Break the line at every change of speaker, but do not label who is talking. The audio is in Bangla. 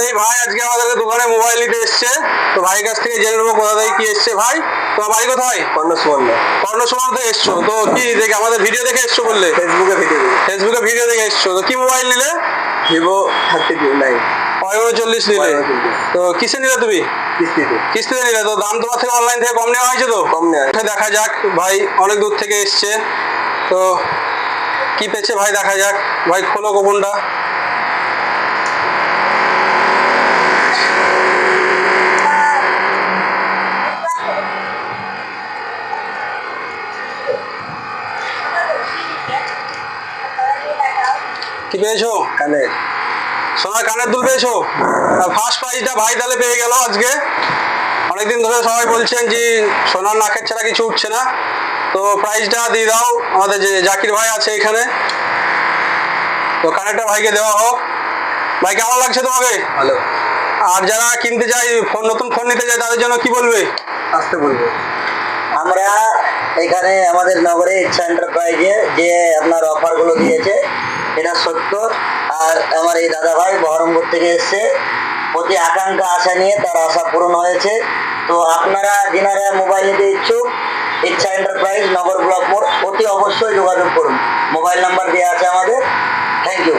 এই ভাই আজকে আমাদের দোকানে মোবাইল নিতে এসছে, তো ভাইয়ের কাছ থেকে জেনে নেবো কোথা থেকে কি এসছে। ভাই তোমার বাড়ি কোথায়? কর্ণসুবর্ণ থেকে এসছো, তো কি দেখে আমাদের ভিডিও দেখে এসছো বললে? ফেসবুকে ভিডিও দেখে এসছো, তো কি মোবাইল নিলে?
ভিভো 32
40 নিলে, তো কিসে নিলে তুমি? কিস্তিতে নিলে, তো দাম তোমার থেকে অনলাইন থেকে কম নেওয়া হয়েছে? তো
কম নেওয়া হয়েছে।
দেখা যাক, ভাই অনেক দূর থেকে এসছে, তো কি পেয়েছে ভাই দেখা যাক। ভাই খোলো গোপনটা। কি পেয়েছো?
কানের
সোনার কানের দুল পেয়েছো। আর ফার্স্ট প্রাইজটা ভাই তাহলে পেয়ে গেল আজকে। অনেকদিন ধরে সবাই বলছেন যে সোনার নাকের ছাড়া কিছু উঠছে না, তো প্রাইজটা দিয়ে দাও। আমাদের যে জাকির ভাই আছে এখানে, তো কানেরটা ভাইকে দেওয়া হোক। ভাই কেমন লাগছে তোমাকে?
ভালো।
আর যারা কিনতে চায়, ফোন নতুন ফোন নিতে চায়, তাদের জন্য কি বলবে?
আসতে বলবো। আমরা এখানে আমাদের নগরে ইচ্ছা এন্টারপ্রাইজে যে আপনার অফারগুলো দিয়েছে এটা সত্য। আর আমার এই দাদা ভাই বহরমপুর থেকে এসছে, প্রতি আকাঙ্ক্ষা আশা নিয়ে তার আশা পূরণ হয়েছে। তো আপনারা যিনারা মোবাইল নিতে ইচ্ছুক, ইচ্ছা এন্টারপ্রাইজ নগর ব্লক মোড়, অতি অবশ্যই যোগাযোগ করুন। মোবাইল নাম্বার দেওয়া আছে আমাদের। Thank you.